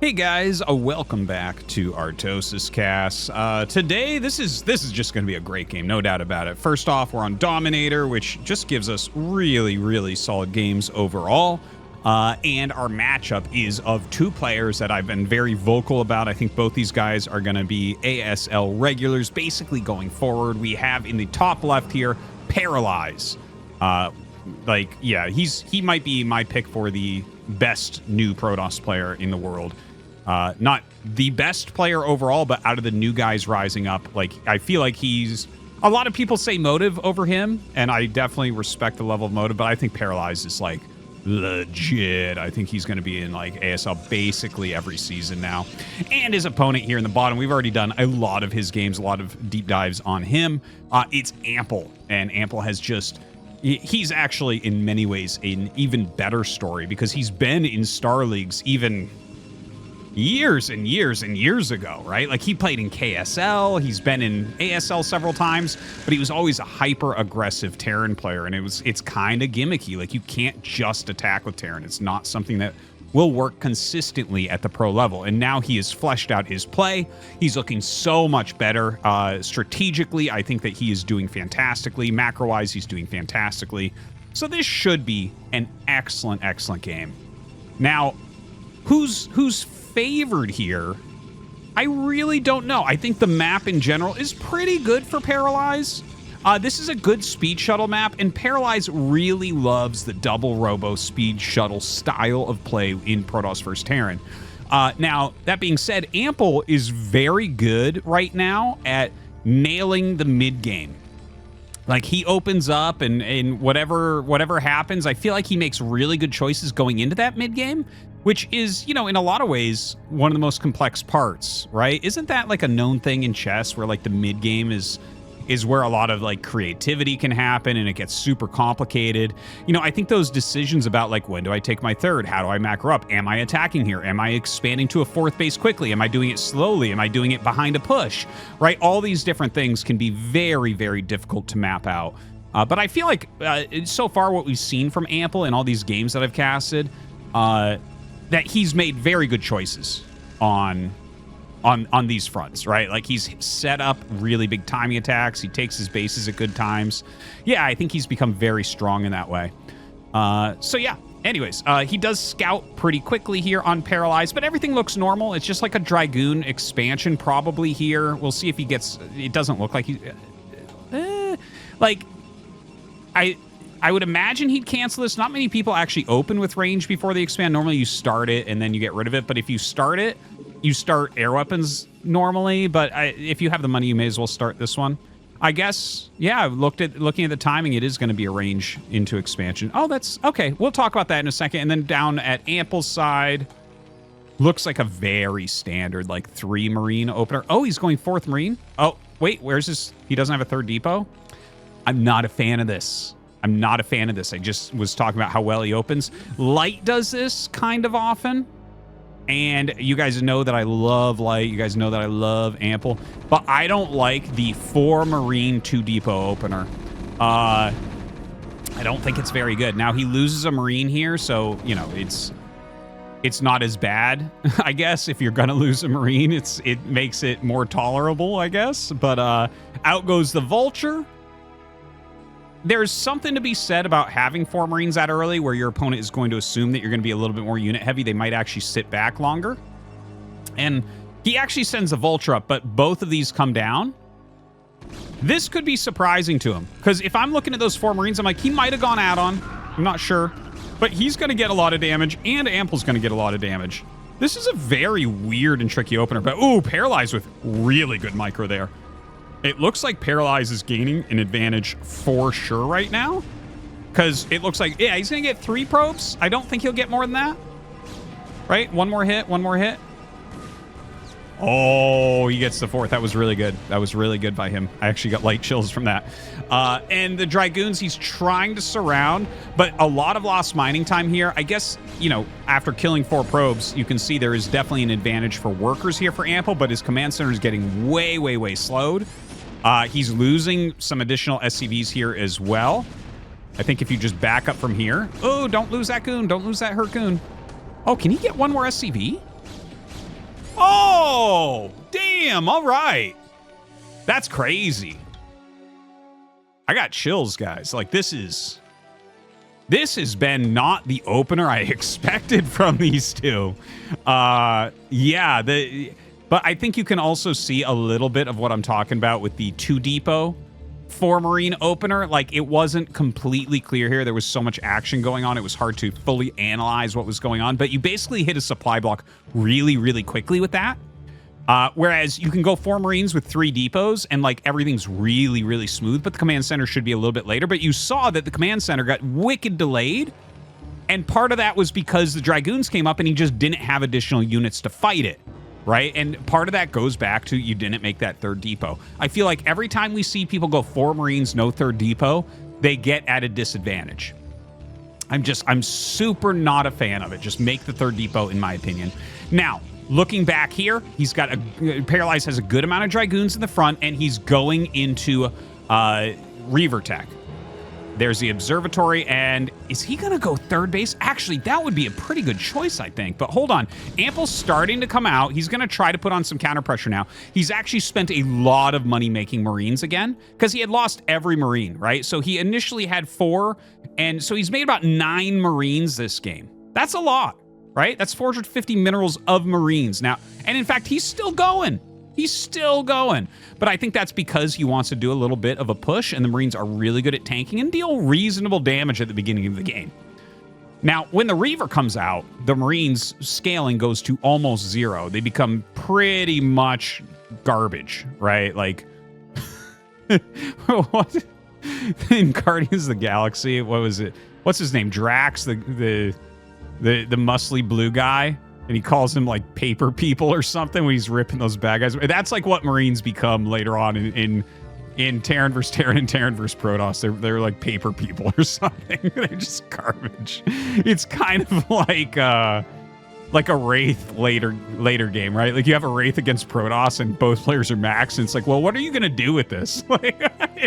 Hey guys, welcome back to ArtosisCasts. Today, this is just going to be a great game, no doubt about it. First off, we're on Dominator, which just gives us really solid games overall. And our matchup is of two players that I've been very vocal about. I think both these guys are going to be ASL regulars, basically going forward. We have in the top left here, Paralyze. He might be my pick for the best new Protoss player in the world. Not the best player overall, but out of the new guys rising up, like, I feel like he's... A lot of people say Motive over him, and I definitely respect the level of Motive, but I think Paralyze is, like, legit. I think he's going to be in, like, ASL basically every season now. And his opponent here in the bottom, we've already done a lot of his games, a lot of deep dives on him. It's Ample, and Ample has just... He's actually, in many ways, an even better story because he's been in Star Leagues even years and years ago, right? Like, he played in KSL, he's been in ASL several times, but he was always a hyper-aggressive Terran player, and it's kind of gimmicky. Like, you can't just attack with Terran. It's not something that will work consistently at the pro level. And now he has fleshed out his play. He's looking so much better. Strategically, I think that he is doing fantastically. Macro-wise, he's doing fantastically. So this should be an excellent game. Now, who's favored here? I really don't know. I think the map in general is pretty good for Paralyze. This is a good speed shuttle map, and Paralyze really loves the double robo speed shuttle style of play in Protoss vs. Terran. Now, that being said, Ample is very good right now at nailing the mid-game. Like, he opens up, and whatever happens, I feel like he makes really good choices going into that mid-game, which is, you know, in a lot of ways, one of the most complex parts, right? Isn't that, like, a known thing in chess where, like, the mid-game is where a lot of, like, creativity can happen and it gets super complicated. You know, I think those decisions about, like, when do I take my third? How do I macro up? Am I attacking here? Am I expanding to a fourth base quickly? Am I doing it slowly? Am I doing it behind a push? Right? All these different things can be very difficult to map out. But I feel like so far what we've seen from Ample in all these games that I've casted, that he's made very good choices on these fronts, right? Like, he's set up really big timing attacks. He takes his bases at good times. Yeah, I think he's become very strong in that way. So yeah, anyways, he does scout pretty quickly here on Paralyze, but everything looks normal. It's just like a Dragoon expansion probably here. We'll see if he gets... It doesn't look like he... like, I would imagine he'd cancel this. Not many people actually open with range before they expand. Normally you start it and then you get rid of it, but if you start it, you start air weapons normally, but if you have the money, you may as well start this one. I guess, yeah, looking at the timing, it is going to be a range into expansion. Oh, that's okay. We'll talk about that in a second. And then down at Ample's side, looks like a very standard, like, 3 Marine opener. Oh, he's going 4th Marine. Oh, wait, where's his... He doesn't have a 3rd depot? I'm not a fan of this. I'm not a fan of this. I just was talking about how well he opens. Light does this kind of often. And you guys know that I love Light. You guys know that I love Ample. But I don't like the 4 Marine 2 Depot opener. I don't think it's very good. Now, he loses a Marine here, so, you know, it's not as bad, I guess. If you're going to lose a Marine, it makes it more tolerable, I guess. But out goes the Vulture. There's something to be said about having 4 Marines that early where your opponent is going to assume that you're going to be a little bit more unit heavy. They might actually sit back longer. And he actually sends a Vulture up, but both of these come down. This could be surprising to him, because if I'm looking at those 4 Marines, I'm like, he might have gone add-on. I'm not sure. But he's going to get a lot of damage, and Ample's going to get a lot of damage. This is a very weird and tricky opener, but ooh, Paralyze with really good micro there. It looks like Paralyze is gaining an advantage for sure right now. Because it looks like, yeah, he's going to get 3 probes. I don't think he'll get more than that. Right? One more hit. Oh, he gets the 4th. That was really good. That was really good by him. I actually got light chills from that. And the Dragoons, he's trying to surround, but a lot of lost mining time here. I guess, you know, after killing 4 probes, you can see there is definitely an advantage for workers here for Ample, but his command center is getting way slowed. He's losing some additional SCVs here as well. I think if you just back up from here... Oh, don't lose that goon. Don't lose that hurt goon. Oh, can he get one more SCV? Oh, damn. All right. That's crazy. I got chills, guys. Like, this has been not the opener I expected from these two. Yeah, but I think you can also see a little bit of what I'm talking about with the 2 depot 4 Marine opener. Like, it wasn't completely clear here. There was so much action going on. It was hard to fully analyze what was going on, but you basically hit a supply block really, really quickly with that. Whereas you can go 4 Marines with 3 depots and like everything's really, really smooth, but the command center should be a little bit later. But you saw that the command center got wicked delayed. And part of that was because the Dragoons came up and he just didn't have additional units to fight it, right? And part of that goes back to you didn't make that 3rd depot. I feel like every time we see people go 4 Marines, no 3rd depot, they get at a disadvantage. I'm super not a fan of it. Just make the 3rd depot, in my opinion. Now, looking back here, he's got Paralyze has a good amount of Dragoons in the front, and he's going into Reaver Tech. There's the observatory, and is he going to go 3rd base? Actually, that would be a pretty good choice, I think. But hold on. Ample's starting to come out. He's going to try to put on some counter pressure now. He's actually spent a lot of money making Marines again because he had lost every Marine, right? So he initially had 4, and so he's made about 9 Marines this game. That's a lot, right? That's 450 minerals of Marines now. And in fact, he's still going. He's still going. But I think that's because he wants to do a little bit of a push, and the Marines are really good at tanking and deal reasonable damage at the beginning of the game. Now, when the Reaver comes out, the Marines' scaling goes to almost 0. They become pretty much garbage, right? Like, what? In Guardians of the Galaxy, what was it? What's his name? Drax, the muscly blue guy? And he calls them like paper people or something when he's ripping those bad guys. That's like what Marines become later on in Terran vs. Terran and Terran vs. Protoss. They're like paper people or something. They're just garbage. It's kind of like a Wraith later game, right? Like you have a Wraith against Protoss and both players are max, and it's like, well, what are you gonna do with this? Like,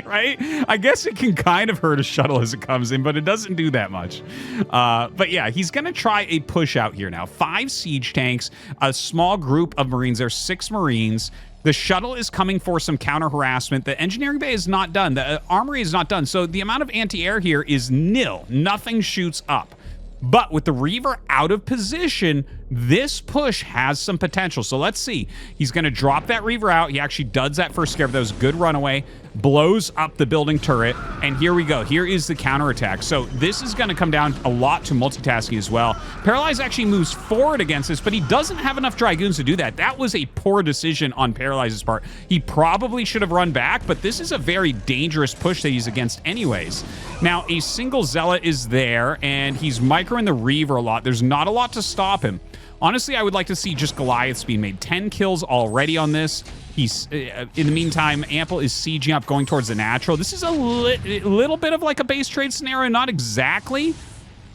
right? I guess it can kind of hurt a shuttle as it comes in, but it doesn't do that much. But yeah, he's gonna try a push out here now. 5 siege tanks, a small group of Marines. There's 6 Marines. The shuttle is coming for some counter harassment. The engineering bay is not done. The armory is not done. So the amount of anti-air here is nil. Nothing shoots up. But with the Reaver out of position, this push has some potential. So let's see. He's going to drop that Reaver out. He actually does that first scare. That was a good runaway. Blows up the building turret. And here we go. Here is the counterattack. So this is going to come down a lot to multitasking as well. Paralyze actually moves forward against this, but he doesn't have enough Dragoons to do that. That was a poor decision on Paralyze's part. He probably should have run back, but this is a very dangerous push that he's against anyways. Now, a single Zealot is there, and he's microing the Reaver a lot. There's not a lot to stop him. Honestly, I would like to see just Goliaths being made. 10 kills already on this. He's in the meantime, Ample is sieging up, going towards the natural. This is a little bit of like a base trade scenario. Not exactly,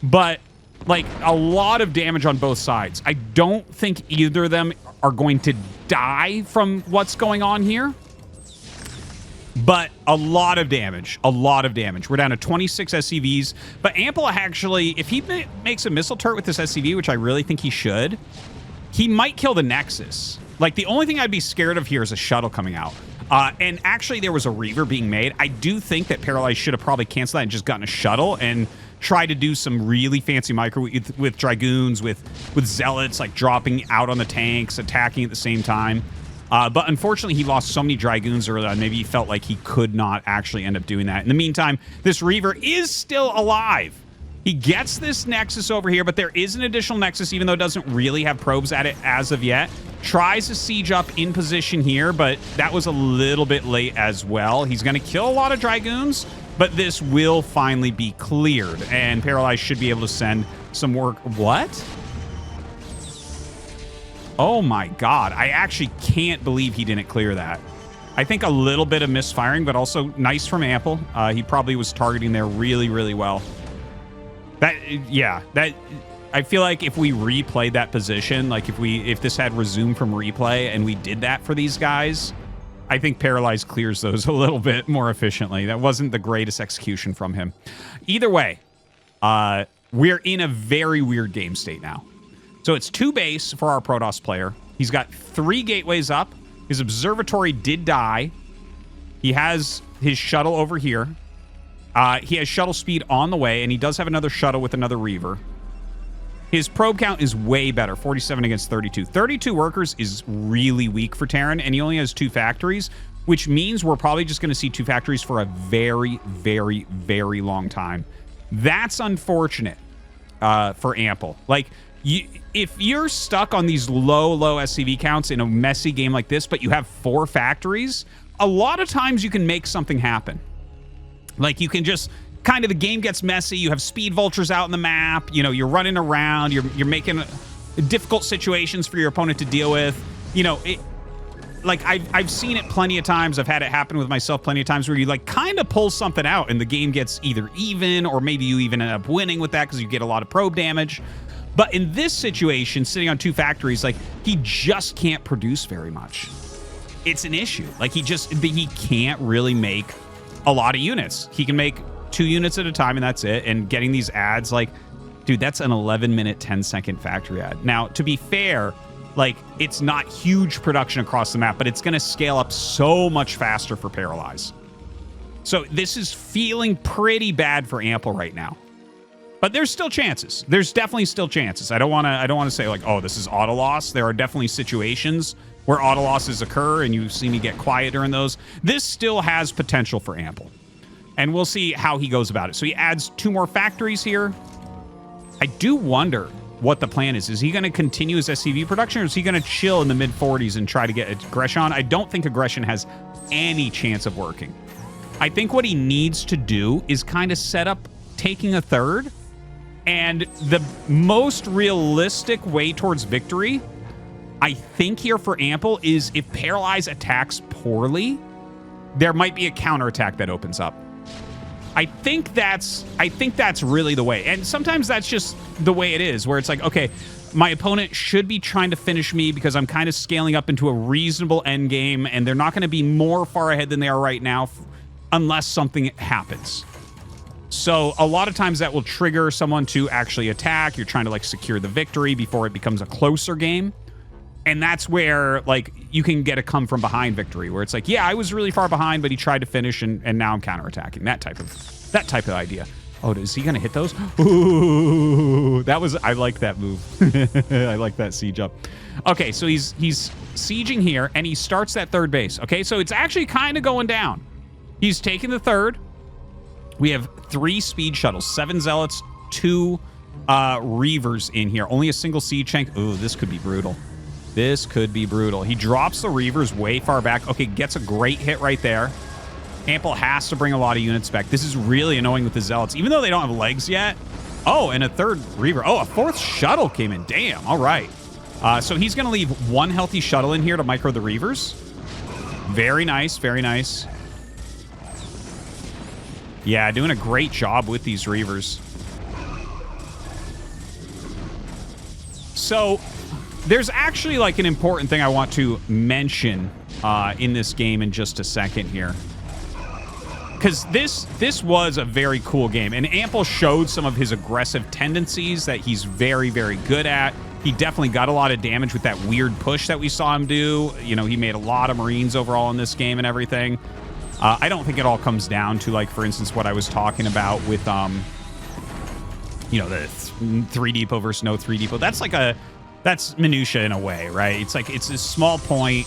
but like a lot of damage on both sides. I don't think either of them are going to die from what's going on here. But a lot of damage. A lot of damage. We're down to 26 SCVs. But Ample actually, if he makes a missile turret with this SCV, which I really think he should, he might kill the Nexus. Like, the only thing I'd be scared of here is a shuttle coming out. And actually, there was a Reaver being made. I do think that Paralyze should have probably canceled that and just gotten a shuttle and tried to do some really fancy micro with Dragoons, with Zealots, like dropping out on the tanks, attacking at the same time. But unfortunately, he lost so many Dragoons early on. Maybe he felt like he could not actually end up doing that. In the meantime, this Reaver is still alive. He gets this Nexus over here, but there is an additional Nexus, even though it doesn't really have probes at it as of yet. Tries to siege up in position here, but that was a little bit late as well. He's going to kill a lot of Dragoons, but this will finally be cleared, and Paralyze should be able to send some work. What? Oh my god, I actually can't believe he didn't clear that. I think a little bit of misfiring, but also nice from Ample. He probably was targeting there really, really well. I feel like if we replayed that position, like if this had resumed from replay and we did that for these guys, I think Paralyze clears those a little bit more efficiently. That wasn't the greatest execution from him. Either way, we're in a very weird game state now. So it's 2 base for our Protoss player. He's got 3 gateways up. His observatory did die. He has his shuttle over here. He has shuttle speed on the way, and he does have another shuttle with another Reaver. His probe count is way better, 47 against 32. 32 workers is really weak for Terran, and he only has 2 factories, which means we're probably just going to see 2 factories for a very, very, very long time. That's unfortunate for Ample. Like, if you're stuck on these low SCV counts in a messy game like this, but you have 4 factories, a lot of times you can make something happen. Like, you can just... kind of the game gets messy. You have speed vultures out in the map. You know, you're running around. You're making difficult situations for your opponent to deal with. You know, like I've seen it plenty of times. I've had it happen with myself plenty of times where you like kind of pull something out and the game gets either even or maybe you even end up winning with that because you get a lot of probe damage. But in this situation, sitting on 2 factories, like he just can't produce very much. It's an issue. Like he can't really make a lot of units. He can make 2 units at a time, and that's it. And getting these ads, like, dude, that's an 11-minute, 10-second factory ad. Now, to be fair, like, it's not huge production across the map, but it's going to scale up so much faster for Paralyze. So this is feeling pretty bad for Ample right now. But there's still chances. There's definitely still chances. I don't want to say, like, oh, this is auto loss. There are definitely situations where auto losses occur, and you see me get quiet during those. This still has potential for Ample. And we'll see how he goes about it. So he adds 2 more factories here. I do wonder what the plan is. Is he going to continue his SCV production, or is he going to chill in the mid-40s and try to get aggression on? I don't think aggression has any chance of working. I think what he needs to do is kind of set up taking a 3rd. And the most realistic way towards victory, I think here for Ample, is if Paralyze attacks poorly, there might be a counterattack that opens up. I think that's really the way. And sometimes that's just the way it is, where it's like, okay, my opponent should be trying to finish me because I'm kind of scaling up into a reasonable end game, and they're not going to be more far ahead than they are right now unless something happens. So a lot of times that will trigger someone to actually attack. You're trying to like secure the victory before it becomes a closer game. And that's where, like, you can get a come from behind victory, where it's like, yeah, I was really far behind, but he tried to finish, and now I'm counterattacking. That type of idea. Oh, is he gonna hit those? Ooh, I like that move. I like that siege up. Okay, so he's sieging here, and he starts that 3rd base. Okay, so it's actually kind of going down. He's taking the 3rd. We have 3 speed shuttles, 7 zealots, 2 reavers in here. Only a single siege tank. Ooh, this could be brutal. This could be brutal. He drops the Reavers way far back. Okay, gets a great hit right there. Ample has to bring a lot of units back. This is really annoying with the Zealots, even though they don't have legs yet. Oh, and a 3rd Reaver. Oh, a 4th shuttle came in. Damn, all right. So he's going to leave 1 healthy shuttle in here to micro the Reavers. Very nice, very nice. Yeah, doing a great job with these Reavers. So... there's actually like an important thing I want to mention in this game in just a second here. Because this was a very cool game, and Ample showed some of his aggressive tendencies that he's very, very good at. He definitely got a lot of damage with that weird push that we saw him do. You know, he made a lot of Marines overall in this game and everything. I don't think it all comes down to, like, for instance, what I was talking about with, you know, the 3 depot versus no 3 depot. That's like that's minutia in a way, right? It's like, it's a small point.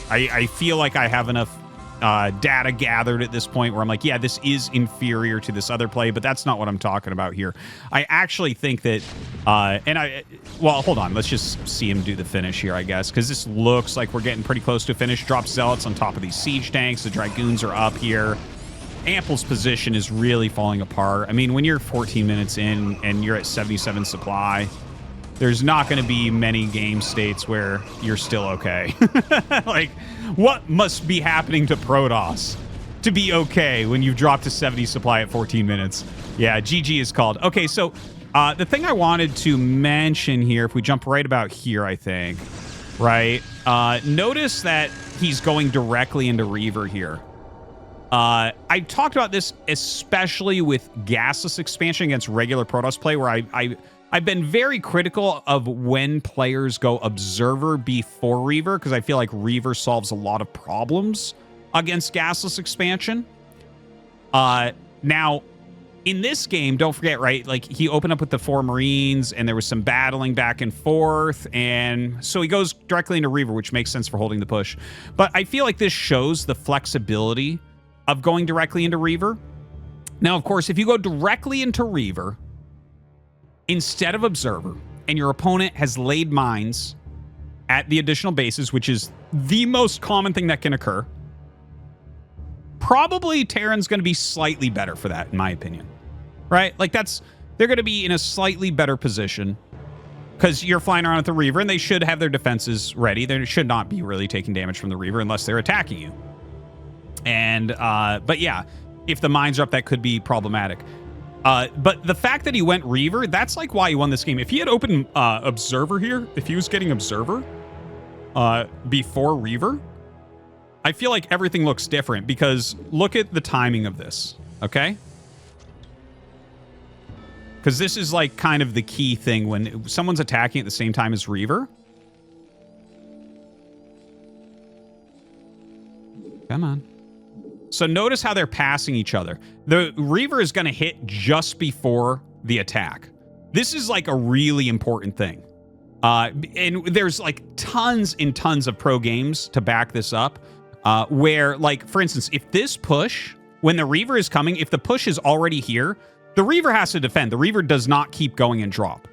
I feel like I have enough data gathered at this point where I'm like, yeah, this is inferior to this other play, but that's not what I'm talking about here. I actually think that, well, hold on. Let's just see him do the finish here, I guess, because this looks like we're getting pretty close to a finish. Drop Zealots on top of these siege tanks. The Dragoons are up here. Ample's position is really falling apart. I mean, when you're 14 minutes in and you're at 77 supply, there's not going to be many game states where you're still okay. Like, what must be happening to Protoss to be okay when you've dropped to 70 supply at 14 minutes? Yeah, GG is called. Okay, so the thing I wanted to mention here, if we jump right about here, I think, right? Notice that he's going directly into Reaver here. I talked about this especially with gasless expansion against regular Protoss play, where I I've been very critical of when players go Observer before Reaver, because I feel like Reaver solves a lot of problems against Gasless expansion. Now, in this game, don't forget, right, like he opened up with the 4 Marines and there was some battling back and forth. And so he goes directly into Reaver, which makes sense for holding the push. But I feel like this shows the flexibility of going directly into Reaver. Now, of course, if you go directly into Reaver instead of Observer and your opponent has laid mines at the additional bases, which is the most common thing that can occur, probably Terran's going to be slightly better for that, in my opinion. Right? Like they're going to be in a slightly better position because you're flying around with the Reaver and they should have their defenses ready. They should not be really taking damage from the Reaver unless they're attacking you. And, but yeah, if the mines are up, that could be problematic. But the fact that he went Reaver, that's like why he won this game. If he had opened Observer here, if he was getting Observer before Reaver, I feel like everything looks different because look at the timing of this, okay? Because this is like kind of the key thing when someone's attacking at the same time as Reaver. Come on. So notice how they're passing each other. The Reaver is going to hit just before the attack. This is like a really important thing. And there's like tons and tons of pro games to back this up. Where, like, for instance, if this push, when the Reaver is coming, if the push is already here, the Reaver has to defend. The Reaver does not keep going and drop.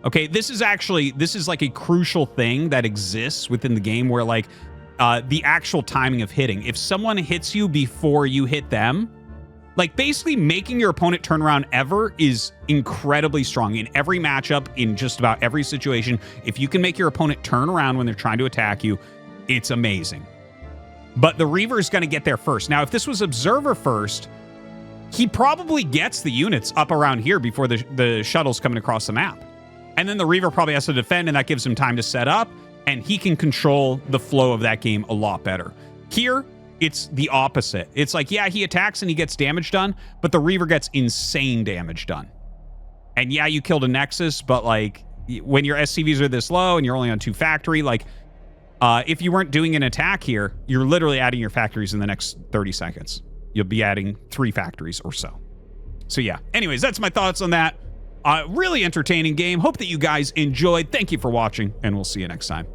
Okay, this is like a crucial thing that exists within the game where, like, the actual timing of hitting. If someone hits you before you hit them, like, basically making your opponent turn around ever is incredibly strong. In every matchup, in just about every situation, if you can make your opponent turn around when they're trying to attack you, it's amazing. But the Reaver is going to get there first. Now, if this was Observer first, he probably gets the units up around here before the shuttle's coming across the map. And then the Reaver probably has to defend, and that gives him time to set up, and he can control the flow of that game a lot better. Here, it's the opposite. It's like, yeah, he attacks and he gets damage done, but the Reaver gets insane damage done. And yeah, you killed a Nexus, but like, when your SCVs are this low and you're only on 2 factory, like, if you weren't doing an attack here, you're literally adding your factories in the next 30 seconds. You'll be adding 3 factories or so. So yeah, anyways, that's my thoughts on that. Really entertaining game. Hope that you guys enjoyed. Thank you for watching, and we'll see you next time.